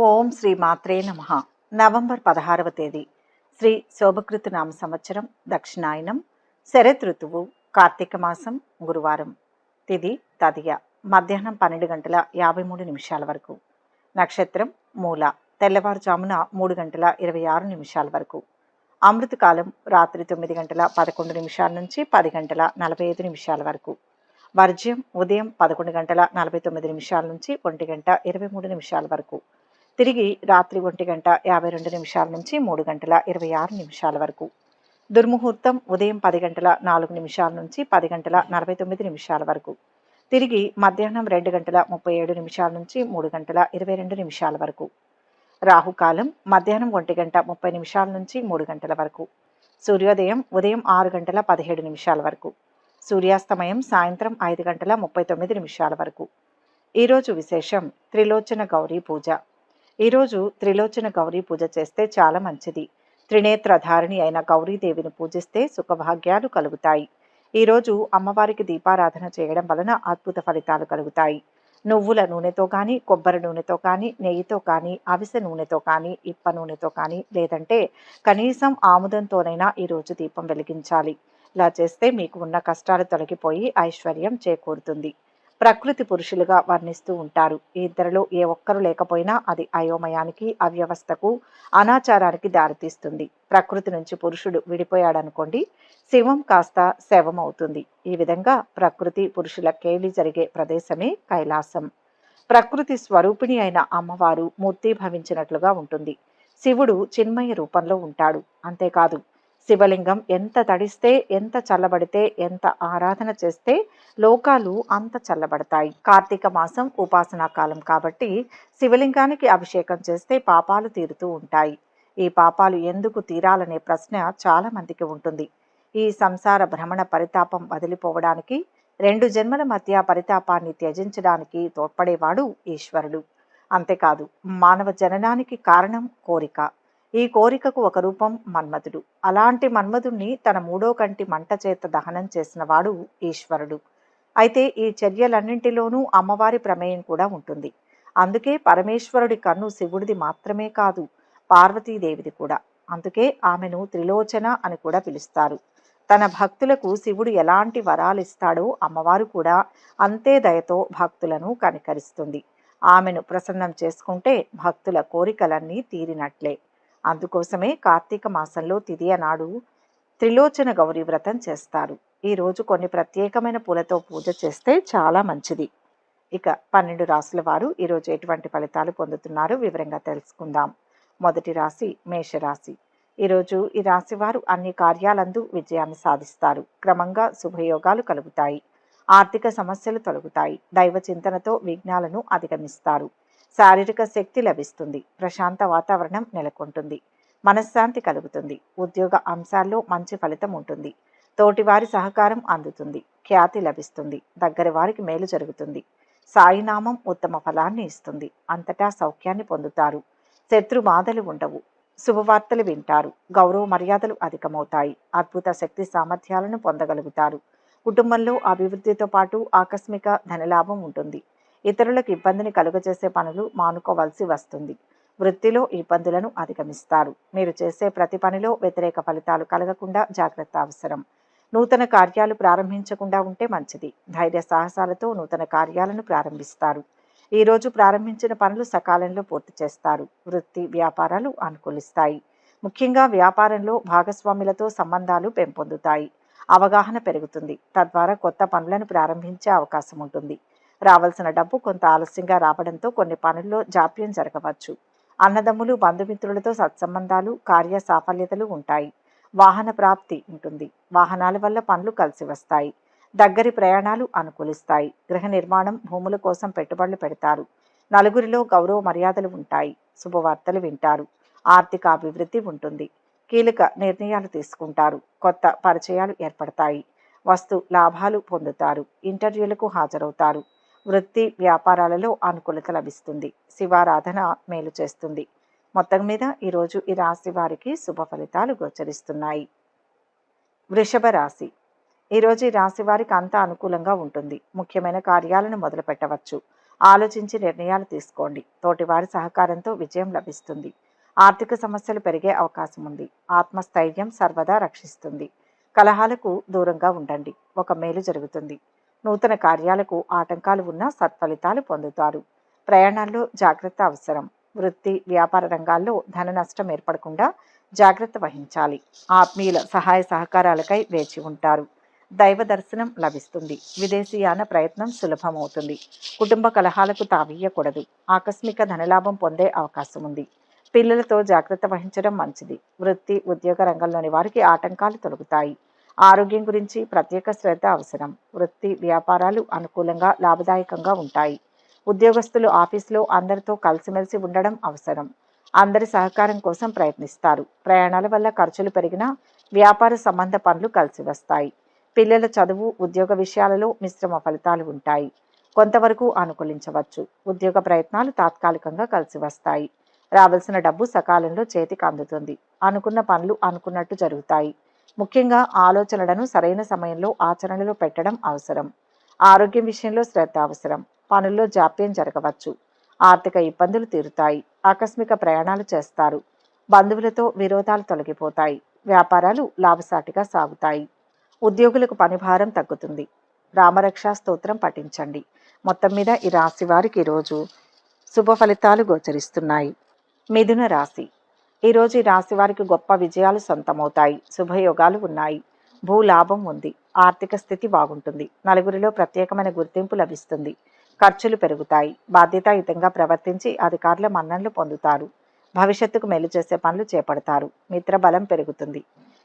ఓం శ్రీ మాత్రే నమః. నవంబర్ 16వ తేదీ శ్రీ శోభకృతు నామ సంవత్సరం దక్షిణాయనం శరత్ ఋతువు కార్తీక మాసం గురువారం. తిథి తదియ మధ్యాహ్నం 12 గంటల 53 నిమిషాల వరకు. నక్షత్రం మూల తెల్లవారుజామున 3 గంటల 26 నిమిషాల వరకు. అమృతకాలం రాత్రి 9 గంటల 11 నిమిషాల నుంచి 10 గంటల 45 నిమిషాల వరకు. వర్జ్యం ఉదయం 11 గంటల 49 నిమిషాల నుంచి 1 గంట 23 నిమిషాల వరకు. తిరిగి రాత్రి 1 గంట 52 నిమిషాల నుంచి 3 గంటల 26 నిమిషాల వరకు. దుర్ముహూర్తం ఉదయం 10 గంటల 4 నిమిషాల నుంచి 10 గంటల 49 నిమిషాల వరకు. తిరిగి మధ్యాహ్నం 2 గంటల 37 నిమిషాల నుంచి 3 గంటల 22 నిమిషాల వరకు. రాహుకాలం మధ్యాహ్నం 1 గంట 30 నిమిషాల నుంచి 3 గంటల వరకు. సూర్యోదయం ఉదయం 6 గంటల 17 నిమిషాల వరకు. సూర్యాస్తమయం సాయంత్రం 5 గంటల 39 నిమిషాల వరకు. ఈరోజు విశేషం త్రిలోచన గౌరీ పూజ. ఈరోజు త్రిలోచన గౌరీ పూజ చేస్తే చాలా మంచిది. త్రినేత్రధారిణి అయిన గౌరీదేవిని పూజిస్తే సుఖభాగ్యాలు కలుగుతాయి. ఈరోజు అమ్మవారికి దీపారాధన చేయడం వలన అద్భుత ఫలితాలు కలుగుతాయి. నువ్వుల నూనెతో కానీ, కొబ్బరి నూనెతో కానీ, నెయ్యితో కానీ, అవిసె నూనెతో కానీ, ఇప్ప నూనెతో కానీ, లేదంటే కనీసం ఆముదంతోనైనా ఈరోజు దీపం వెలిగించాలి. ఇలా చేస్తే మీకు ఉన్న కష్టాలు తొలగిపోయి ఐశ్వర్యం చేకూరుతుంది. ప్రకృతి పురుషులుగా వర్ణిస్తూ ఉంటారు. ఈ ఇద్దరిలో ఏ ఒక్కరు లేకపోయినా అది అయోమయానికి, అవ్యవస్థకు, అనాచారానికి దారితీస్తుంది. ప్రకృతి నుంచి పురుషుడు విడిపోయాడనుకోండి, శివం కాస్త శవం అవుతుంది. ఈ విధంగా ప్రకృతి పురుషుల కేళి జరిగే ప్రదేశమే కైలాసం. ప్రకృతి స్వరూపిణి అయిన అమ్మవారు మూర్తీభవించినట్లుగా ఉంటుంది. శివుడు చిన్మయ రూపంలో ఉంటాడు. అంతేకాదు, శివలింగం ఎంత తడిస్తే, ఎంత చల్లబడితే, ఎంత ఆరాధన చేస్తే లోకాలు అంత చల్లబడతాయి. కార్తీక మాసం ఉపాసనా కాలం కాబట్టి శివలింగానికి అభిషేకం చేస్తే పాపాలు తీరుతూ ఉంటాయి. ఈ పాపాలు ఎందుకు తీరాలనే ప్రశ్న చాలా మందికి ఉంటుంది. ఈ సంసార భ్రమణ పరితాపం వదిలిపోవడానికి, 2 జన్మల మధ్య పరితాపాన్ని త్యజించడానికి తోడ్పడేవాడు ఈశ్వరుడు. అంతేకాదు, మానవ జననానికి కారణం కోరిక. ఈ కోరికకు ఒక రూపం మన్మధుడు. అలాంటి మన్మధుణ్ణి తన 3వ కంటి మంట చేత దహనం చేసిన వాడు ఈశ్వరుడు. అయితే ఈ చర్యలన్నింటిలోనూ అమ్మవారి ప్రమేయం కూడా ఉంటుంది. అందుకే పరమేశ్వరుడి కన్ను శివుడిది మాత్రమే కాదు, పార్వతీదేవిది కూడా. అందుకే ఆమెను త్రిలోచన అని కూడా పిలుస్తారు. తన భక్తులకు శివుడు ఎలాంటి వరాలు ఇస్తాడో అమ్మవారు కూడా అంతే దయతో భక్తులను కనికరిస్తుంది. ఆమెను ప్రసన్నం చేసుకుంటే భక్తుల కోరికలన్నీ తీరినట్లే. అందుకోసమే కార్తీక మాసంలో తిథియ నాడు త్రిలోచన గౌరీ వ్రతం చేస్తారు. ఈరోజు కొన్ని ప్రత్యేకమైన పూలతో పూజ చేస్తే చాలా మంచిది. ఇక 12 రాశుల వారు ఈరోజు ఎటువంటి ఫలితాలు పొందుతున్నారో వివరంగా తెలుసుకుందాం. మొదటి రాశి మేషరాశి. ఈరోజు ఈ రాశి వారు అన్ని కార్యాలందు విజయాన్ని సాధిస్తారు. క్రమంగా శుభయోగాలు కలుగుతాయి. ఆర్థిక సమస్యలు తొలగుతాయి. దైవ చింతనతో విఘ్నాలను అధిగమిస్తారు. శారీరక శక్తి లభిస్తుంది. ప్రశాంత వాతావరణం నెలకొంటుంది. మనశ్శాంతి కలుగుతుంది. ఉద్యోగ అంశాల్లో మంచి ఫలితం ఉంటుంది. తోటివారి సహకారం అందుతుంది. ఖ్యాతి లభిస్తుంది. దగ్గర వారికి మేలు జరుగుతుంది. సాయినామం ఉత్తమ ఫలాన్ని ఇస్తుంది. అంతటా సౌఖ్యాన్ని పొందుతారు. శత్రు బాధలు ఉండవు. శుభవార్తలు వింటారు. గౌరవ మర్యాదలు అధికమవుతాయి. అద్భుత శక్తి సామర్థ్యాలను పొందగలుగుతారు. కుటుంబంలో అభివృద్ధితో పాటు ఆకస్మిక ధనలాభం ఉంటుంది. ఇతరులకు ఇబ్బందిని కలుగజేసే పనులు మానుకోవలసి వస్తుంది. వృత్తిలో ఇబ్బందులను అధిగమిస్తారు. మీరు చేసే ప్రతి పనిలో వ్యతిరేక ఫలితాలు కలగకుండా జాగ్రత్త అవసరం. నూతన కార్యాలు ప్రారంభించకుండా ఉంటే మంచిది. ధైర్య సాహసాలతో నూతన కార్యాలను ప్రారంభిస్తారు. ఈరోజు ప్రారంభించిన పనులు సకాలంలో పూర్తి చేస్తారు. వృత్తి వ్యాపారాలు అనుకూలిస్తాయి. ముఖ్యంగా వ్యాపారంలో భాగస్వాములతో సంబంధాలు పెంపొందుతాయి. అవగాహన పెరుగుతుంది. తద్వారా కొత్త పనులను ప్రారంభించే అవకాశం ఉంటుంది. రావాల్సిన డబ్బు కొంత ఆలస్యంగా రావడంతో కొన్ని పనుల్లో జాప్యం జరగవచ్చు. అన్నదమ్ములు బంధుమిత్రులతో సత్సంబంధాలు, కార్య సాఫల్యతలు ఉంటాయి. వాహన ప్రాప్తి ఉంటుంది. వాహనాల వల్ల పనులు కలిసి వస్తాయి. దగ్గరి ప్రయాణాలు అనుకూలిస్తాయి. గృహ నిర్మాణం, భూముల కోసం పెట్టుబడులు పెడతారు. నలుగురిలో గౌరవ మర్యాదలు ఉంటాయి. శుభవార్తలు వింటారు. ఆర్థిక అభివృద్ధి ఉంటుంది. కీలక నిర్ణయాలు తీసుకుంటారు. కొత్త పరిచయాలు ఏర్పడతాయి. వస్తు లాభాలు పొందుతారు. ఇంటర్వ్యూలకు హాజరవుతారు. వృత్తి వ్యాపారాలలో అనుకూలత లభిస్తుంది. శివారాధన మేలు చేస్తుంది. మొత్తం మీద ఈరోజు ఈ రాశి వారికి శుభ ఫలితాలు గోచరిస్తున్నాయి. వృషభ రాశి. ఈరోజు ఈ రాశి వారికి అంతా అనుకూలంగా ఉంటుంది. ముఖ్యమైన కార్యాలను మొదలు పెట్టవచ్చు. ఆలోచించి నిర్ణయాలు తీసుకోండి. తోటివారి సహకారంతో విజయం లభిస్తుంది. ఆర్థిక సమస్యలు పెరిగే అవకాశం ఉంది. ఆత్మస్థైర్యం సర్వదా రక్షిస్తుంది. కలహాలకు దూరంగా ఉండండి. ఒక మేలు జరుగుతుంది. నూతన కార్యాలకు ఆటంకాలు ఉన్నా సత్ఫలితాలు పొందుతారు. ప్రయాణాల్లో జాగ్రత్త అవసరం. వృత్తి వ్యాపార రంగాల్లో ధన నష్టం ఏర్పడకుండా జాగ్రత్త వహించాలి. ఆత్మీయుల సహాయ సహకారాలకై వేచి ఉంటారు. దైవ దర్శనం లభిస్తుంది. విదేశీయాన ప్రయత్నం సులభమవుతుంది. కుటుంబ కలహాలకు తావీయకూడదు. ఆకస్మిక ధనలాభం పొందే అవకాశం ఉంది. పిల్లలతో జాగ్రత్త వహించడం మంచిది. వృత్తి ఉద్యోగ రంగంలోని వారికి ఆటంకాలు తొలగుతాయి. ఆరోగ్యం గురించి ప్రత్యేక శ్రద్ధ అవసరం. వృత్తి వ్యాపారాలు అనుకూలంగా లాభదాయకంగా ఉంటాయి. ఉద్యోగస్తులు ఆఫీసులో అందరితో కలిసిమెలిసి ఉండడం అవసరం. అందరి సహకారం కోసం ప్రయత్నిస్తారు. ప్రయాణాల వల్ల ఖర్చులు పెరిగినా వ్యాపార సంబంధ పనులు కలిసి వస్తాయి. పిల్లల చదువు ఉద్యోగ విషయాలలో మిశ్రమ ఫలితాలు ఉంటాయి. కొంతవరకు అనుకూలించవచ్చు. ఉద్యోగ ప్రయత్నాలు తాత్కాలికంగా కలిసి వస్తాయి. రావాల్సిన డబ్బు సకాలంలో చేతికి అందుతుంది. అనుకున్న పనులు అనుకున్నట్టు జరుగుతాయి. ముఖ్యంగా ఆలోచనలను సరైన సమయంలో ఆచరణలో పెట్టడం అవసరం. ఆరోగ్యం విషయంలో శ్రద్ధ అవసరం. పనుల్లో జాప్యం జరగవచ్చు. ఆర్థిక ఇబ్బందులు తీరుతాయి. ఆకస్మిక ప్రయాణాలు చేస్తారు. బంధువులతో విరోధాలు తొలగిపోతాయి. వ్యాపారాలు లాభసాటిగా సాగుతాయి. ఉద్యోగులకు పనిభారం తగ్గుతుంది. రామరక్షా స్తోత్రం పఠించండి. మొత్తం మీద ఈ రాశి వారికి ఈరోజు శుభ ఫలితాలు గోచరిస్తున్నాయి. మిథున రాశి. ఈరోజు ఈ రాశి వారికి గొప్ప విజయాలు సొంతమవుతాయి. శుభయోగాలు ఉన్నాయి. భూ లాభం ఉంది. ఆర్థిక స్థితి బాగుంటుంది. నలుగురిలో ప్రత్యేకమైన గుర్తింపు లభిస్తుంది. ఖర్చులు పెరుగుతాయి. బాధ్యతాయుతంగా ప్రవర్తించి అధికారుల మన్ననలు పొందుతారు. భవిష్యత్తుకు మేలు చేసే పనులు చేపడతారు. మిత్ర బలం పెరుగుతుంది.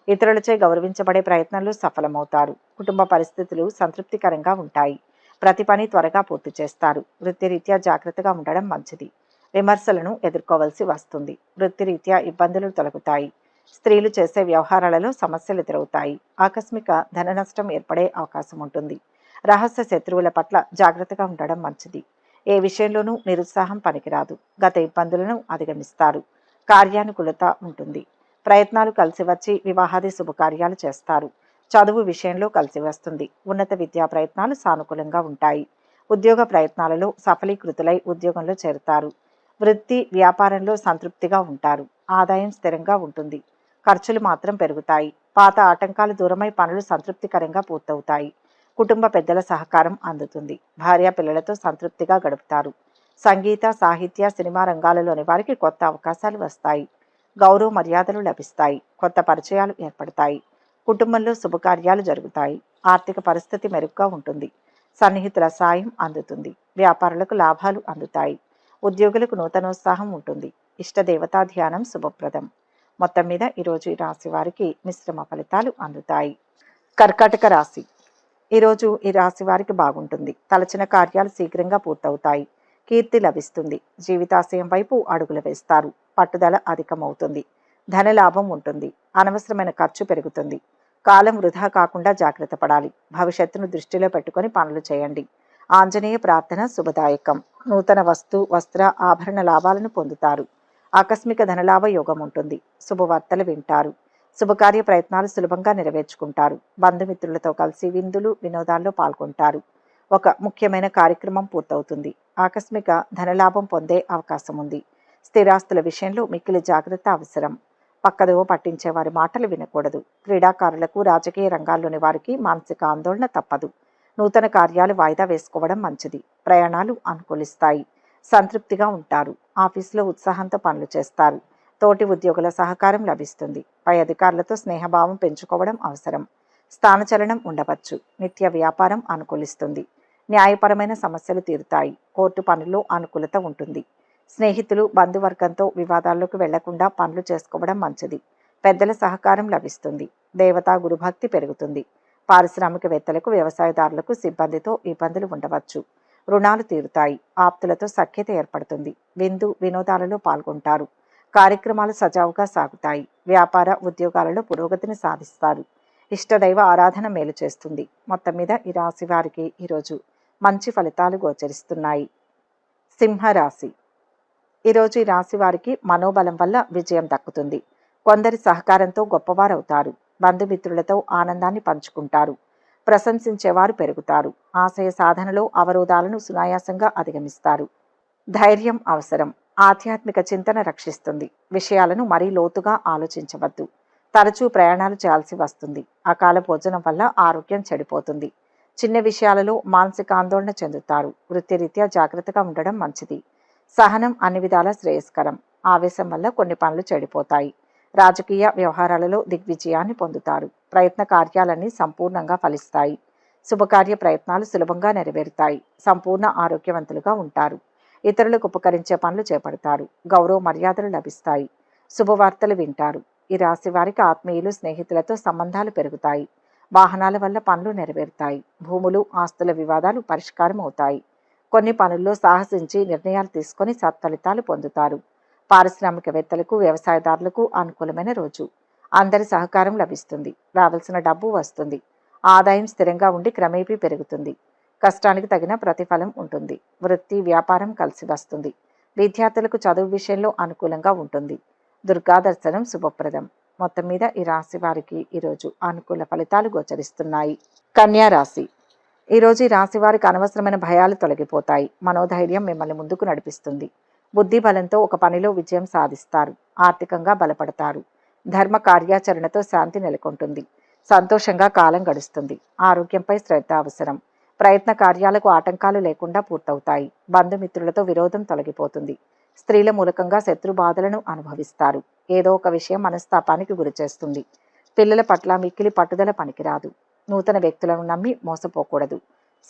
ఇతరులచే గౌరవించబడే ప్రయత్నంలో సఫలమవుతారు. కుటుంబ పరిస్థితులు సంతృప్తికరంగా ఉంటాయి. ప్రతి పని త్వరగా పూర్తి చేస్తారు. వృత్తిరీత్యా జాగ్రత్తగా ఉండడం మంచిది. విమర్శలను ఎదుర్కోవలసి వస్తుంది. వృత్తిరీత్యా ఇబ్బందులు తొలగుతాయి. స్త్రీలు చేసే వ్యవహారాలలో సమస్యలు ఎదురవుతాయి. ఆకస్మిక ధన నష్టం ఏర్పడే అవకాశం ఉంటుంది. రహస్య శత్రువుల పట్ల జాగ్రత్తగా ఉండడం మంచిది. ఏ విషయంలోనూ నిరుత్సాహం పనికిరాదు. గత ఇబ్బందులను అధిగమిస్తారు. కార్యానుకూలత ఉంటుంది. ప్రయత్నాలు కలిసి వచ్చి వివాహాది శుభకార్యాలు చేస్తారు. చదువు విషయంలో కలిసి వస్తుంది. ఉన్నత విద్యా ప్రయత్నాలు సానుకూలంగా ఉంటాయి. ఉద్యోగ ప్రయత్నాలలో సఫలీకృతులై ఉద్యోగంలో చేరుతారు. వృత్తి వ్యాపారంలో సంతృప్తిగా ఉంటారు. ఆదాయం స్థిరంగా ఉంటుంది. ఖర్చులు మాత్రం పెరుగుతాయి. పాత ఆటంకాలు దూరమై పనులు సంతృప్తికరంగా పూర్తవుతాయి. కుటుంబ పెద్దల సహకారం అందుతుంది. భార్య పిల్లలతో సంతృప్తిగా గడుపుతారు. సంగీత సాహిత్య సినిమా రంగాలలోని వారికి కొత్త అవకాశాలు వస్తాయి. గౌరవ మర్యాదలు లభిస్తాయి. కొత్త పరిచయాలు ఏర్పడతాయి. కుటుంబంలో శుభకార్యాలు జరుగుతాయి. ఆర్థిక పరిస్థితి మెరుగ్గా ఉంటుంది. సన్నిహితుల సాయం అందుతుంది. వ్యాపారులకు లాభాలు అందుతాయి. ఉద్యోగులకు నూతనోత్సాహం ఉంటుంది. ఇష్టదేవతా ధ్యానం శుభప్రదం. మొత్తం మీద ఈరోజు ఈ రాశి వారికి మిశ్రమ ఫలితాలు అందుతాయి. కర్కాటక రాశి. ఈరోజు ఈ రాశి వారికి బాగుంటుంది. తలచిన కార్యాలు శీఘ్రంగా పూర్తవుతాయి. కీర్తి లభిస్తుంది. జీవితాశయం వైపు అడుగులు వేస్తారు. పట్టుదల అధికమవుతుంది. ధనలాభం ఉంటుంది. అనవసరమైన ఖర్చు పెరుగుతుంది. కాలం వృధా కాకుండా జాగ్రత్త పడాలి. భవిష్యత్తును దృష్టిలో పెట్టుకొని పనులు చేయండి. ఆంజనేయ ప్రార్థన శుభదాయకం. నూతన వస్త్ర ఆభరణ లాభాలను పొందుతారు. ఆకస్మిక ధనలాభ యోగం ఉంటుంది. శుభవార్తలు వింటారు. శుభకార్య ప్రయత్నాలు సులభంగా నెరవేర్చుకుంటారు. బంధుమిత్రులతో కలిసి విందులు వినోదాల్లో పాల్గొంటారు. ఒక ముఖ్యమైన కార్యక్రమం పూర్తవుతుంది. ఆకస్మిక ధనలాభం పొందే అవకాశం ఉంది. స్థిరాస్తుల విషయంలో మిక్కిలి జాగ్రత్త అవసరం. పక్కదోవ పట్టించే వారి మాటలు వినకూడదు. క్రీడాకారులకు రాజకీయ రంగాల్లోని వారికి మానసిక ఆందోళన తప్పదు. నూతన కార్యాలు వాయిదా వేసుకోవడం మంచిది. ప్రయాణాలు అనుకూలిస్తాయి. సంతృప్తిగా ఉంటారు. ఆఫీసులో ఉత్సాహంతో పనులు చేస్తారు. తోటి ఉద్యోగుల సహకారం లభిస్తుంది. పై అధికారులతో స్నేహభావం పెంచుకోవడం అవసరం. స్థానచలనం ఉండవచ్చు. నిత్య వ్యాపారం అనుకూలిస్తుంది. న్యాయపరమైన సమస్యలు తీరుతాయి. కోర్టు పనుల్లో అనుకూలత ఉంటుంది. స్నేహితులు బంధువర్గంతో వివాదాల్లోకి వెళ్లకుండా పనులు చేసుకోవడం మంచిది. పెద్దల సహకారం లభిస్తుంది. దేవతా గురుభక్తి పెరుగుతుంది. పారిశ్రామికవేత్తలకు వ్యవసాయదారులకు సిబ్బందితో ఇబ్బందులు ఉండవచ్చు. రుణాలు తీరుతాయి. ఆప్తులతో సఖ్యత ఏర్పడుతుంది. విందు వినోదాలలో పాల్గొంటారు. కార్యక్రమాలు సజావుగా సాగుతాయి. వ్యాపార ఉద్యోగాలలో పురోగతిని సాధిస్తారు. ఇష్టదైవ ఆరాధన మేలు చేస్తుంది. మొత్తం మీద ఈ రాశి వారికి ఈరోజు మంచి ఫలితాలు గోచరిస్తున్నాయి. సింహరాశి. ఈరోజు ఈ రాశి వారికి మనోబలం వల్ల విజయం దక్కుతుంది. కొందరి సహకారంతో గొప్పవారవుతారు. బంధుమిత్రులతో ఆనందాన్ని పంచుకుంటారు. ప్రశంసించేవారు పెరుగుతారు. ఆశయ సాధనలో అవరోధాలను సునాయాసంగా అధిగమిస్తారు. ధైర్యం అవసరం. ఆధ్యాత్మిక చింతన రక్షిస్తుంది. విషయాలను మరీ లోతుగా ఆలోచించవద్దు. తరచూ ప్రయాణాలు చేయాల్సి వస్తుంది. అకాల భోజనం వల్ల ఆరోగ్యం చెడిపోతుంది. చిన్న విషయాలలో మానసిక ఆందోళన చెందుతారు. వృత్తిరీత్యా జాగ్రత్తగా ఉండడం మంచిది. సహనం అన్ని విధాల శ్రేయస్కరం. ఆవేశం వల్ల కొన్ని పనులు చెడిపోతాయి. రాజకీయ వ్యవహారాలలో దిగ్విజయాన్ని పొందుతారు. ప్రయత్న కార్యాలన్నీ సంపూర్ణంగా ఫలిస్తాయి. శుభకార్య ప్రయత్నాలు సులభంగా నెరవేరుతాయి. సంపూర్ణ ఆరోగ్యవంతులుగా ఉంటారు. ఇతరులకు ఉపకరించే పనులు చేపడతారు. గౌరవ మర్యాదలు లభిస్తాయి. శుభవార్తలు వింటారు. ఈ రాశి వారికి ఆత్మీయులు, స్నేహితులతో సంబంధాలు పెరుగుతాయి. వాహనాల వల్ల పనులు నెరవేరుతాయి. భూములు, ఆస్తుల వివాదాలు పరిష్కారం అవుతాయి. కొన్ని పనుల్లో సాహసించి నిర్ణయాలు తీసుకొని సత్ఫలితాలు పొందుతారు. పారిశ్రామికవేత్తలకు, వ్యవసాయదారులకు అనుకూలమైన రోజు. అందరి సహకారం లభిస్తుంది. రావాల్సిన డబ్బు వస్తుంది. ఆదాయం స్థిరంగా ఉండి క్రమేపీ పెరుగుతుంది. కష్టానికి తగిన ప్రతిఫలం ఉంటుంది. వృత్తి, వ్యాపారం కలిసి వస్తుంది. విద్యార్థులకు చదువు విషయంలో అనుకూలంగా ఉంటుంది. దుర్గా దర్శనం శుభప్రదం. మొత్తం మీద ఈ రాశి వారికి ఈరోజు అనుకూల ఫలితాలు గోచరిస్తున్నాయి. కన్యా రాశి. ఈరోజు ఈ రాశి వారికి అనవసరమైన భయాలు తొలగిపోతాయి. మనోధైర్యం మిమ్మల్ని ముందుకు నడిపిస్తుంది. బుద్ధి బలంతో ఒక పనిలో విజయం సాధిస్తారు. ఆర్థికంగా బలపడతారు. ధర్మ కార్యాచరణతో శాంతి నెలకొంటుంది. సంతోషంగా కాలం గడుస్తుంది. ఆరోగ్యంపై శ్రద్ధ అవసరం. ప్రయత్న కార్యాలకు ఆటంకాలు లేకుండా పూర్తవుతాయి. బంధుమిత్రులతో విరోధం తొలగిపోతుంది. స్త్రీల మూలకంగా శత్రు బాధలను అనుభవిస్తారు. ఏదో ఒక విషయం మనస్తాపానికి గురిచేస్తుంది. పిల్లల పట్ల మిక్కిలి పట్టుదల పనికిరాదు. నూతన వ్యక్తులను నమ్మి మోసపోకూడదు.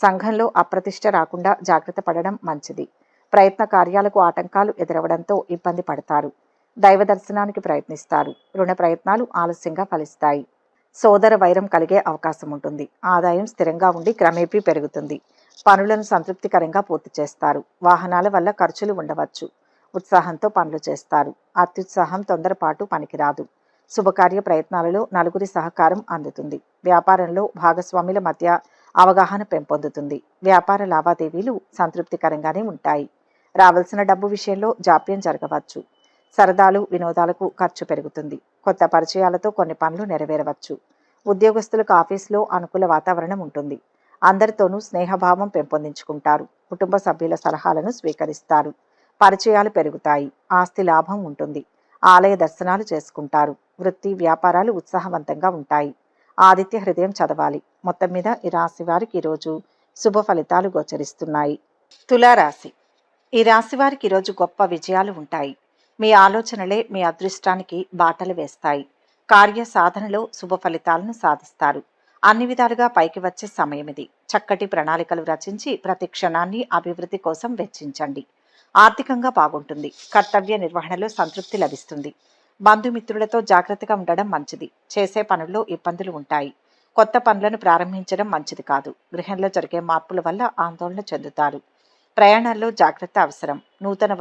సంఘంలో అప్రతిష్ట రాకుండా జాగ్రత్త పడడం మంచిది. ప్రయత్న కార్యాలకు ఆటంకాలు ఎదురవడంతో ఇబ్బంది పడతారు. దైవ దర్శనానికి ప్రయత్నిస్తారు. రుణ ప్రయత్నాలు ఆలస్యంగా ఫలిస్తాయి. సోదర వైరం కలిగే అవకాశం ఉంటుంది. ఆదాయం స్థిరంగా ఉండి క్రమేపీ పెరుగుతుంది. పనులను సంతృప్తికరంగా పూర్తి చేస్తారు. వాహనాల వల్ల ఖర్చులు ఉండవచ్చు. ఉత్సాహంతో పనులు చేస్తారు. అత్యుత్సాహం, తొందరపాటు పనికిరాదు. శుభకార్య ప్రయత్నాలలో నలుగురి సహకారం అందుతుంది. వ్యాపారంలో భాగస్వాముల మధ్య అవగాహన పెంపొందుతుంది. వ్యాపార లావాదేవీలు సంతృప్తికరంగానే ఉంటాయి. రావాల్సిన డబ్బు విషయంలో జాప్యం జరగవచ్చు. సరదాలు, వినోదాలకు ఖర్చు పెరుగుతుంది. కొత్త పరిచయాలతో కొన్ని పనులు నెరవేరవచ్చు. ఉద్యోగస్తులకు ఆఫీసులో అనుకూల వాతావరణం ఉంటుంది. అందరితోనూ స్నేహభావం పెంపొందించుకుంటారు. కుటుంబ సభ్యుల సలహాలను స్వీకరిస్తారు. పరిచయాలు పెరుగుతాయి. ఆస్తి లాభం ఉంటుంది. ఆలయ దర్శనాలు చేసుకుంటారు. వృత్తి, వ్యాపారాలు ఉత్సాహవంతంగా ఉంటాయి. ఆదిత్య హృదయం చదవాలి. మొత్తం మీద ఈ రాశి వారికి ఈరోజు శుభ ఫలితాలు గోచరిస్తున్నాయి. తులారాశి. ఈ రాశి వారికి ఈరోజు గొప్ప విజయాలు ఉంటాయి. మీ ఆలోచనలే మీ అదృష్టానికి బాటలు వేస్తాయి. కార్య సాధనలో శుభ ఫలితాలను సాధిస్తారు. అన్ని విధాలుగా పైకి వచ్చే సమయం ఇది. చక్కటి ప్రణాళికలు రచించి ప్రతి క్షణాన్ని అభివృద్ధి కోసం వెచ్చించండి. ఆర్థికంగా బాగుంటుంది. కర్తవ్య నిర్వహణలో సంతృప్తి లభిస్తుంది. బంధుమిత్రులతో జాగ్రత్తగా ఉండడం మంచిది. చేసే పనుల్లో ఇబ్బందులు ఉంటాయి. కొత్త పనులను ప్రారంభించడం మంచిది కాదు. గృహంలో జరిగే మార్పుల వల్ల ఆందోళన చెందుతారు. ప్రయాణాల్లో జాగ్రత్త అవసరం. నూతన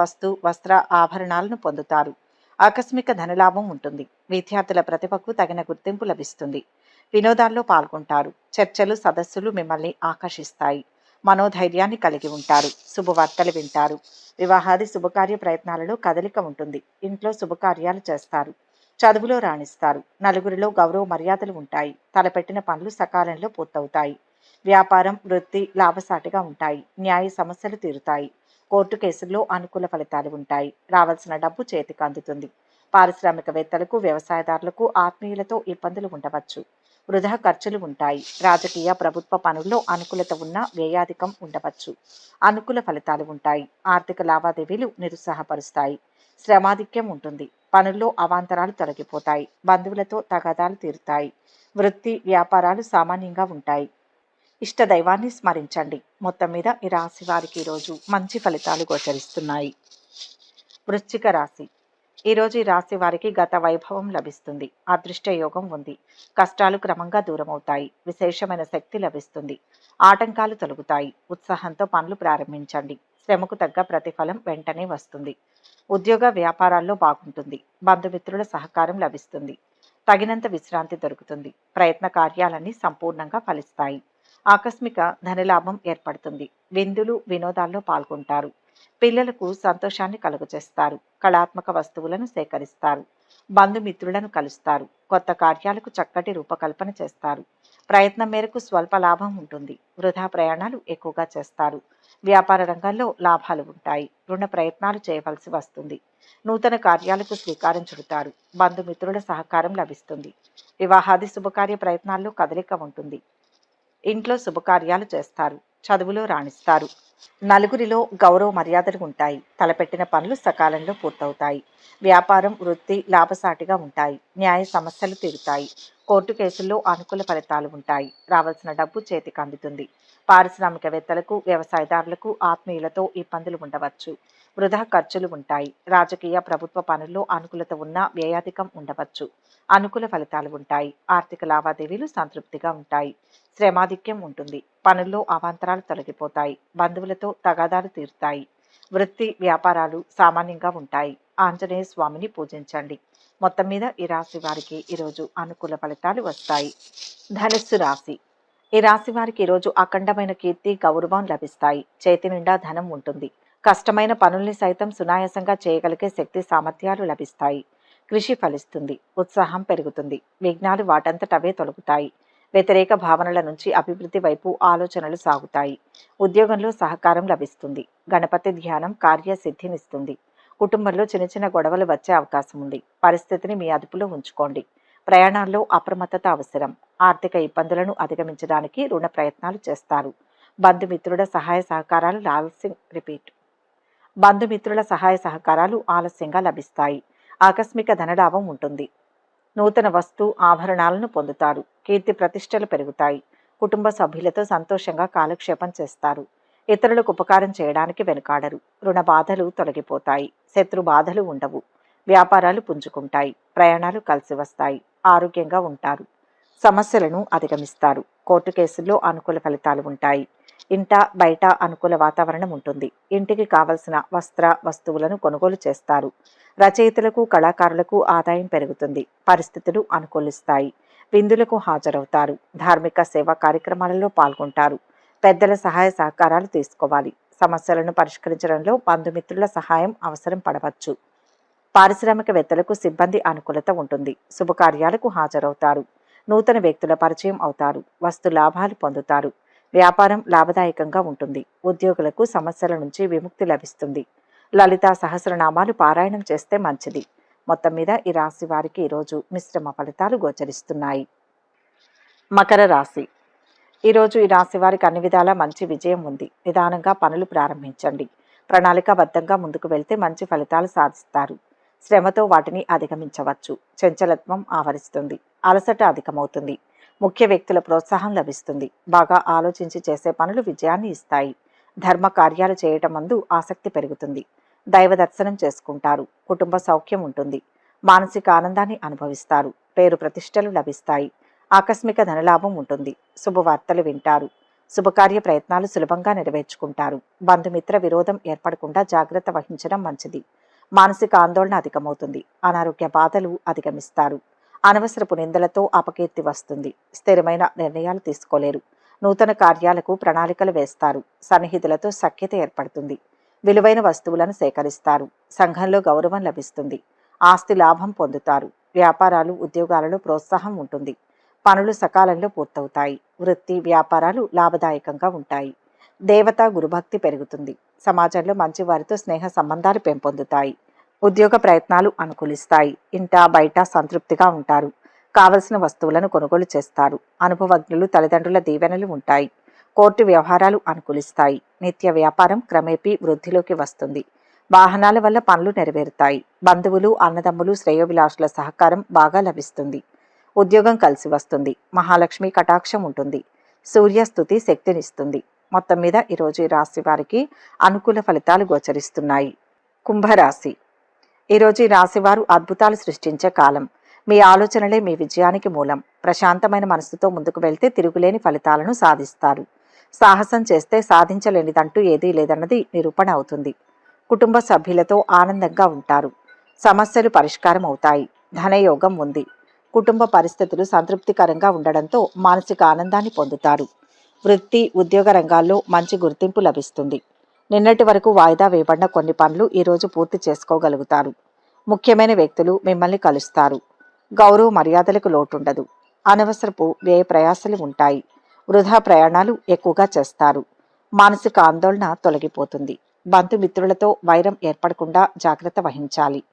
వస్త్ర ఆభరణాలను పొందుతారు. ఆకస్మిక ధనలాభం ఉంటుంది. విద్యార్థుల ప్రతిభకు తగిన గుర్తింపు లభిస్తుంది. వినోదాల్లో పాల్గొంటారు. చర్చలు, సదస్సులు మిమ్మల్ని ఆకర్షిస్తాయి. మనోధైర్యాన్ని కలిగి ఉంటారు. శుభవార్తలు వింటారు. వివాహాది శుభకార్య ప్రయత్నాలలో కదలిక ఉంటుంది. ఇంట్లో శుభకార్యాలు చేస్తారు. చదువులో రాణిస్తారు. నలుగురిలో గౌరవ మర్యాదలు ఉంటాయి. తలపెట్టిన పనులు సకాలంలో పూర్తవుతాయి. వ్యాపారం, వృత్తి లాభసాటిగా ఉంటాయి. న్యాయ సమస్యలు తీరుతాయి. కోర్టు కేసుల్లో అనుకూల ఫలితాలు ఉంటాయి. రావాల్సిన డబ్బు చేతికి అందుతుంది. పారిశ్రామికవేత్తలకు, వ్యవసాయదారులకు ఆత్మీయులతో ఇబ్బందులు ఉండవచ్చు. వృధా ఖర్చులు ఉంటాయి. రాజకీయ, ప్రభుత్వ పనుల్లో అనుకూలత ఉన్న వ్యయాధికం ఉండవచ్చు. అనుకూల ఫలితాలు ఉంటాయి. ఆర్థిక లావాదేవీలు నిరుత్సాహపరుస్తాయి. శ్రమాధిక్యం ఉంటుంది. పనుల్లో అవాంతరాలు తొలగిపోతాయి. బంధువులతో తగాదాలు తీరుతాయి. వృత్తి, వ్యాపారాలు సామాన్యంగా ఉంటాయి. ఇష్ట దైవాన్ని స్మరించండి. మొత్తం మీద ఈ రాశి వారికి ఈరోజు మంచి ఫలితాలు గోచరిస్తున్నాయి. వృశ్చిక రాశి. ఈరోజు ఈ రాశి వారికి గత వైభవం లభిస్తుంది. అదృష్ట యోగం ఉంది. కష్టాలు క్రమంగా దూరమవుతాయి. విశేషమైన శక్తి లభిస్తుంది. ఆటంకాలు తొలగుతాయి. ఉత్సాహంతో పనులు ప్రారంభించండి. శ్రమకు తగ్గ ప్రతిఫలం వెంటనే వస్తుంది. ఉద్యోగ వ్యాపారాల్లో బాగుంటుంది. బంధుమిత్రుల సహకారం లభిస్తుంది. తగినంత విశ్రాంతి దొరుకుతుంది. ప్రయత్న కార్యాలన్నీ సంపూర్ణంగా ఫలిస్తాయి. ఆకస్మిక ధనలాభం ఏర్పడుతుంది. విందులు, వినోదాల్లో పాల్గొంటారు. పిల్లలకు సంతోషాన్ని కలుగజేస్తారు. కళాత్మక వస్తువులను సేకరిస్తారు. బంధుమిత్రులను కలుస్తారు. కొత్త కార్యాలకు చక్కటి రూపకల్పన చేస్తారు. ప్రయత్నం మేరకు స్వల్ప లాభం ఉంటుంది. వృధా ప్రయాణాలు ఎక్కువగా చేస్తారు. వ్యాపార రంగంలో లాభాలు ఉంటాయి. రుణ ప్రయత్నాలు చేయవలసి వస్తుంది. నూతన కార్యాలకు శ్రీకారం చుడతారు. బంధుమిత్రుల సహకారం లభిస్తుంది. వివాహాది శుభకార్య ప్రయత్నాల్లో కదలిక ఉంటుంది. ఇంట్లో శుభకార్యాలు చేస్తారు. చదువులో రాణిస్తారు. నలుగురిలో గౌరవ మర్యాదలు ఉంటాయి. తలపెట్టిన పనులు సకాలంలో పూర్తవుతాయి. వ్యాపారం, వృత్తి లాభసాటిగా ఉంటాయి. న్యాయ సమస్యలు తీరుతాయి. కోర్టు కేసుల్లో అనుకూల ఫలితాలు ఉంటాయి. రావాల్సిన డబ్బు చేతికి అందుతుంది. పారిశ్రామికవేత్తలకు, వ్యవసాయదారులకు ఆత్మీయులతో ఇబ్బందులు ఉండవచ్చు. వృధా ఖర్చులు ఉంటాయి. రాజకీయ, ప్రభుత్వ పనుల్లో అనుకూలత ఉన్నా వ్యయాధికం ఉండవచ్చు. అనుకూల ఫలితాలు ఉంటాయి. ఆర్థిక లావాదేవీలు సంతృప్తిగా ఉంటాయి. శ్రమాధిక్యం ఉంటుంది. పనుల్లో అవాంతరాలు తొలగిపోతాయి. బంధువులతో తగాదాలు తీరుతాయి. వృత్తి, వ్యాపారాలు సామాన్యంగా ఉంటాయి. ఆంజనేయ స్వామిని పూజించండి. మొత్తం మీద ఈ రాశి వారికి ఈరోజు అనుకూల ఫలితాలు వస్తాయి. ధనుస్సు రాశి. ఈ రాశి వారికి ఈరోజు అఖండమైన కీర్తి, గౌరవం లభిస్తాయి. చేతి నిండా ధనం ఉంటుంది. కష్టమైన పనుల్ని సైతం సునాయాసంగా చేయగలిగే శక్తి, సామర్థ్యాలు లభిస్తాయి. కృషి ఫలిస్తుంది. ఉత్సాహం పెరుగుతుంది. విఘ్నాలు వాటంతటవే తొలగుతాయి. వ్యతిరేక భావనల నుంచి అభివృద్ధి వైపు ఆలోచనలు సాగుతాయి. ఉద్యోగంలో సహకారం లభిస్తుంది. గణపతి ధ్యానం కార్యసిద్ధినిస్తుంది. కుటుంబంలో చిన్న చిన్న గొడవలు వచ్చే అవకాశం ఉంది. పరిస్థితిని మీ అదుపులో ఉంచుకోండి. ప్రయాణాల్లో అప్రమత్తత అవసరం. ఆర్థిక ఇబ్బందులను అధిగమించడానికి రుణ ప్రయత్నాలు చేస్తారు. బంధుమిత్రుల సహాయ సహకారాలు బంధుమిత్రుల సహాయ సహకారాలు ఆలస్యంగా లభిస్తాయి. ఆకస్మిక ధనలాభం ఉంటుంది. నూతన వస్తు ఆభరణాలను పొందుతారు. కీర్తి ప్రతిష్టలు పెరుగుతాయి. కుటుంబ సభ్యులతో సంతోషంగా కాలక్షేపం చేస్తారు. ఇతరులకు ఉపకారం చేయడానికి వెనుకాడరు. రుణ బాధలు తొలగిపోతాయి. శత్రు బాధలు ఉండవు. వ్యాపారాలు పుంజుకుంటాయి. ప్రయాణాలు కలిసి వస్తాయి. ఆరోగ్యంగా ఉంటారు. సమస్యలను అధిగమిస్తారు. కోర్టు కేసుల్లో అనుకూల ఫలితాలు ఉంటాయి. ఇంట బయట అనుకూల వాతావరణం ఉంటుంది. ఇంటికి కావలసిన వస్తువులను కొనుగోలు చేస్తారు. రచయితలకు, కళాకారులకు ఆదాయం పెరుగుతుంది. పరిస్థితులు అనుకూలిస్తాయి. విందులకు హాజరవుతారు. ధార్మిక సేవా కార్యక్రమాలలో పాల్గొంటారు. పెద్దల సహాయ సహకారాలు తీసుకోవాలి. సమస్యలను పరిష్కరించడంలో బంధుమిత్రుల సహాయం అవసరం పడవచ్చు. పారిశ్రామికవేత్తలకు సిబ్బంది అనుకూలత ఉంటుంది. శుభకార్యాలకు హాజరవుతారు. నూతన వ్యక్తుల పరిచయం అవుతారు. వస్తు లాభాలు పొందుతారు. వ్యాపారం లాభదాయకంగా ఉంటుంది. ఉద్యోగులకు సమస్యల నుంచి విముక్తి లభిస్తుంది. లలితా సహస్రనామాలు పారాయణం చేస్తే మంచిది. మొత్తం మీద ఈ రాశి వారికి ఈరోజు మిశ్రమ ఫలితాలు గోచరిస్తున్నాయి. మకర రాశి. ఈరోజు ఈ రాశి వారికి అన్ని విధాలా మంచి విజయం ఉంది. నిదానంగా పనులు ప్రారంభించండి. ప్రణాళికాబద్ధంగా ముందుకు వెళ్తే మంచి ఫలితాలు సాధిస్తారు. శ్రమతో వాటిని అధిగమించవచ్చు. చంచలత్వం ఆవరిస్తుంది. అలసట అధికమవుతుంది. ముఖ్య వ్యక్తుల ప్రోత్సాహం లభిస్తుంది. బాగా ఆలోచించి చేసే పనులు విజయాన్ని ఇస్తాయి. ధర్మ కార్యాలు చేయటం ముందు ఆసక్తి పెరుగుతుంది. దైవ దర్శనం చేసుకుంటారు. కుటుంబ సౌఖ్యం ఉంటుంది. మానసిక ఆనందాన్ని అనుభవిస్తారు. పేరు ప్రతిష్టలు లభిస్తాయి. ఆకస్మిక ధనలాభం ఉంటుంది. శుభవార్తలు వింటారు. శుభకార్య ప్రయత్నాలు సులభంగా నెరవేర్చుకుంటారు. బంధుమిత్ర విరోధం ఏర్పడకుండా జాగ్రత్త వహించడం మంచిది. మానసిక ఆందోళన అధికమవుతుంది. అనారోగ్య బాధలు అధిగమిస్తారు. అనవసరపు నిందలతో అపకీర్తి వస్తుంది. స్థిరమైన నిర్ణయాలు తీసుకోలేరు. నూతన కార్యాలకు ప్రణాళికలు వేస్తారు. సన్నిహితులతో సఖ్యత ఏర్పడుతుంది. విలువైన వస్తువులను సేకరిస్తారు. సంఘంలో గౌరవం లభిస్తుంది. ఆస్తి లాభం పొందుతారు. వ్యాపారాలు, ఉద్యోగాలలో ప్రోత్సాహం ఉంటుంది. పనులు సకాలంలో పూర్తవుతాయి. వృత్తి, వ్యాపారాలు లాభదాయకంగా ఉంటాయి. దేవతా గురుభక్తి పెరుగుతుంది. సమాజంలో మంచి వారితో స్నేహ సంబంధాలు పెంపొందుతాయి. ఉద్యోగ ప్రయత్నాలు అనుకూలిస్తాయి. ఇంట బయట సంతృప్తిగా ఉంటారు. కావలసిన వస్తువులను కొనుగోలు చేస్తారు. అనుభవజ్ఞులు, తల్లిదండ్రుల దీవెనలు ఉంటాయి. కోర్టు వ్యవహారాలు అనుకూలిస్తాయి. నిత్య వ్యాపారం క్రమేపీ వృద్ధిలోకి వస్తుంది. వాహనాల వల్ల పనులు నెరవేరుతాయి. బంధువులు, అన్నదమ్ములు, శ్రేయోభిలాషుల సహకారం బాగా లభిస్తుంది. ఉద్యోగం కలిసి వస్తుంది. మహాలక్ష్మి కటాక్షం ఉంటుంది. సూర్యస్థుతి శక్తినిస్తుంది. మొత్తం మీద ఈరోజు ఈ రాశి వారికి అనుకూల ఫలితాలు గోచరిస్తున్నాయి. కుంభరాశి. ఈరోజు ఈ రాశివారు అద్భుతాలు సృష్టించే కాలం. మీ ఆలోచనలే మీ విజయానికి మూలం. ప్రశాంతమైన మనసుతో ముందుకు వెళ్తే తిరుగులేని ఫలితాలను సాధిస్తారు. సాహసం చేస్తే సాధించలేనిదంటూ ఏదీ లేదన్నది నిరూపణ అవుతుంది. కుటుంబ సభ్యులతో ఆనందంగా ఉంటారు. సమస్యలు పరిష్కారం అవుతాయి. ధనయోగం ఉంది. కుటుంబ పరిస్థితులు సంతృప్తికరంగా ఉండడంతో మానసిక ఆనందాన్ని పొందుతారు. వృత్తి, ఉద్యోగ రంగాల్లో మంచి గుర్తింపు లభిస్తుంది. నిన్నటి వరకు వాయిదా వేయబడిన కొన్ని పనులు ఈరోజు పూర్తి చేసుకోగలుగుతారు. ముఖ్యమైన వ్యక్తులు మిమ్మల్ని కలుస్తారు. గౌరవ మర్యాదలకు లోటుండదు. అనవసరపు వ్యయ ప్రయాసలు ఉంటాయి. వృధా ప్రయాణాలు ఎక్కువగా చేస్తారు. మానసిక ఆందోళన తొలగిపోతుంది. బంధుమిత్రులతో వైరం ఏర్పడకుండా జాగ్రత్త వహించాలి.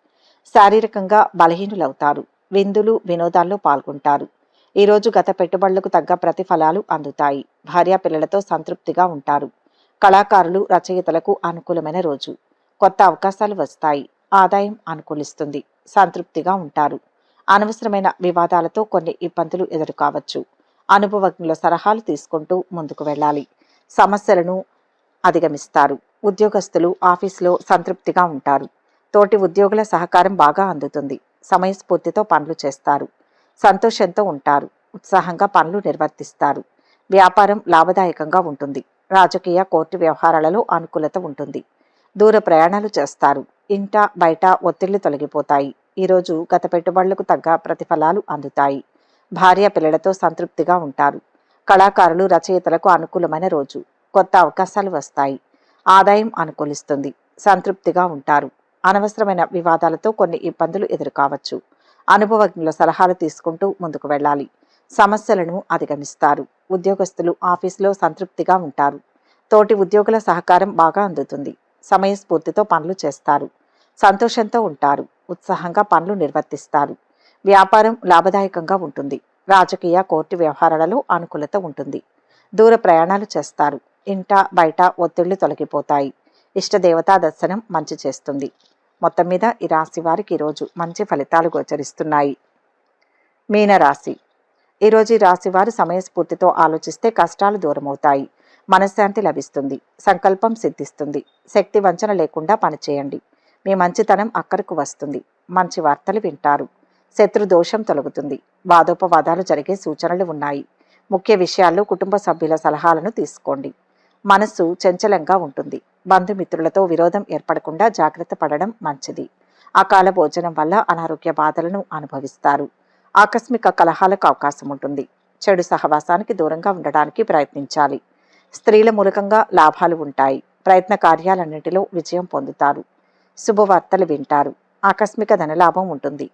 శారీరకంగా బలహీనులవుతారు. విందులు వినోదాల్లో పాల్గొంటారు. ఈరోజు గత పెట్టుబడులకు తగ్గ ప్రతిఫలాలు అందుతాయి. భార్యాపిల్లలతో సంతృప్తిగా ఉంటారు. కళాకారులు రచయితలకు అనుకూలమైన రోజు. కొత్త అవకాశాలు వస్తాయి. ఆదాయం అనుకూలిస్తుంది. సంతృప్తిగా ఉంటారు. అనవసరమైన వివాదాలతో కొన్ని ఇబ్బందులు ఎదురుకావచ్చు. అనుభవజ్ఞుల సలహాలు తీసుకుంటూ ముందుకు వెళ్ళాలి. సమస్యలను అధిగమిస్తారు. ఉద్యోగస్తులు ఆఫీసులో సంతృప్తిగా ఉంటారు. తోటి ఉద్యోగుల సహకారం బాగా అందుతుంది. సమయస్ఫూర్తితో పనులు చేస్తారు. సంతోషంతో ఉంటారు. ఉత్సాహంగా పనులు నిర్వర్తిస్తారు. వ్యాపారం లాభదాయకంగా ఉంటుంది. రాజకీయ కోర్టు వ్యవహారాలలో అనుకూలత ఉంటుంది. దూర ప్రయాణాలు చేస్తారు. ఇంట బయట ఒత్తిళ్లు తొలగిపోతాయి. ఈరోజు గత పెట్టుబడులకు తగ్గ ప్రతిఫలాలు అందుతాయి. భార్య పిల్లలతో సంతృప్తిగా ఉంటారు. కళాకారులు రచయితలకు అనుకూలమైన రోజు. కొత్త అవకాశాలు వస్తాయి. ఆదాయం అనుకూలిస్తుంది. సంతృప్తిగా ఉంటారు. అనవసరమైన వివాదాలతో కొన్ని ఇబ్బందులు ఎదురుకావచ్చు. అనుభవజ్ఞుల సలహాలు తీసుకుంటూ ముందుకు వెళ్ళాలి. సమస్యలను అధిగమిస్తారు. ఉద్యోగస్తులు ఆఫీసులో సంతృప్తిగా ఉంటారు. తోటి ఉద్యోగుల సహకారం బాగా అందుతుంది. సమయస్ఫూర్తితో పనులు చేస్తారు. సంతోషంతో ఉంటారు. ఉత్సాహంగా పనులు నిర్వర్తిస్తారు. వ్యాపారం లాభదాయకంగా ఉంటుంది. రాజకీయ కోర్టు వ్యవహారాలలో అనుకూలత ఉంటుంది. దూర ప్రయాణాలు చేస్తారు. ఇంట బయట ఒత్తిళ్లు తొలగిపోతాయి. ఇష్టదేవతా దర్శనం మంచి చేస్తుంది. మొత్తం మీద ఈ రాశి వారికి ఈరోజు మంచి ఫలితాలు గోచరిస్తున్నాయి. మీనరాశి. ఈరోజు ఈ రాశి వారు సమయస్ఫూర్తితో ఆలోచిస్తే కష్టాలు దూరమవుతాయి. మనశ్శాంతి లభిస్తుంది. సంకల్పం సిద్ధిస్తుంది. శక్తి వంచన లేకుండా పనిచేయండి. మీ మంచితనం అక్కరకు వస్తుంది. మంచి వార్తలు వింటారు. శత్రు దోషం తొలగుతుంది. వాదోపవాదాలు జరిగే సూచనలు ఉన్నాయి. ముఖ్య విషయాల్లో కుటుంబ సభ్యుల సలహాలను తీసుకోండి. మనస్సు చంచలంగా ఉంటుంది. బంధుమిత్రులతో విరోధం ఏర్పడకుండా జాగ్రత్త పడడం మంచిది. అకాల భోజనం వల్ల అనారోగ్య బాధలను అనుభవిస్తారు. ఆకస్మిక కలహాలకు అవకాశం ఉంటుంది. చెడు సహవాసానికి దూరంగా ఉండడానికి ప్రయత్నించాలి. స్త్రీల మూలకంగా లాభాలు ఉంటాయి. ప్రయత్న కార్యాలన్నింటిలో విజయం పొందుతారు. శుభవార్తలు వింటారు. ఆకస్మిక ధనలాభం ఉంటుంది.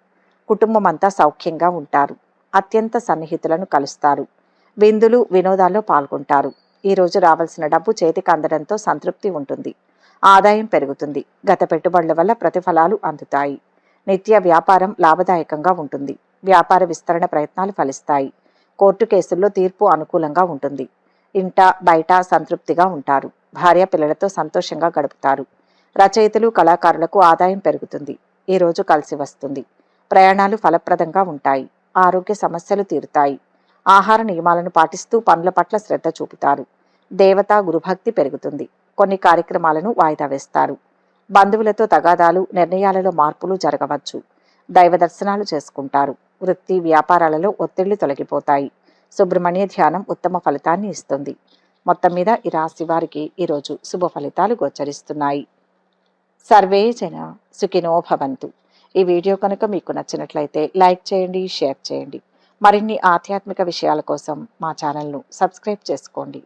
కుటుంబం అంతా సౌఖ్యంగా ఉంటారు. అత్యంత సన్నిహితులను కలుస్తారు. విందులు వినోదాల్లో పాల్గొంటారు. ఈరోజు రావాల్సిన డబ్బు చేతికి అందడంతో సంతృప్తి ఉంటుంది. ఆదాయం పెరుగుతుంది. గత పెట్టుబడుల వల్ల ప్రతిఫలాలు అందుతాయి. నిత్య వ్యాపారం లాభదాయకంగా ఉంటుంది. వ్యాపార విస్తరణ ప్రయత్నాలు ఫలిస్తాయి. కోర్టు కేసుల్లో తీర్పు అనుకూలంగా ఉంటుంది. ఇంట బయట సంతృప్తిగా ఉంటారు. భార్య పిల్లలతో సంతోషంగా గడుపుతారు. రచయితలు కళాకారులకు ఆదాయం పెరుగుతుంది. ఈరోజు కలిసి వస్తుంది. ప్రయాణాలు ఫలప్రదంగా ఉంటాయి. ఆరోగ్య సమస్యలు తీరుతాయి. ఆహార నియమాలను పాటిస్తూ పనుల పట్ల శ్రద్ధ చూపుతారు. దేవతా గురుభక్తి పెరుగుతుంది. కొన్ని కార్యక్రమాలను వాయిదా వేస్తారు. బంధువులతో తగాదాలు, నిర్ణయాలలో మార్పులు జరగవచ్చు. దైవ దర్శనాలు చేసుకుంటారు. వృత్తి వ్యాపారాలలో ఒత్తిళ్లు తొలగిపోతాయి. సుబ్రహ్మణ్య ధ్యానం ఉత్తమ ఫలితాన్ని ఇస్తుంది. మొత్తం మీద ఈ రాశి వారికి ఈరోజు శుభ ఫలితాలు గోచరిస్తున్నాయి. సర్వే జన సుఖినో భవంతు. ఈ వీడియో కనుక మీకు నచ్చినట్లయితే లైక్ చేయండి, షేర్ చేయండి. మరిన్ని ఆధ్యాత్మిక విషయాల కోసం మా ఛానల్ను సబ్స్క్రైబ్ చేసుకోండి.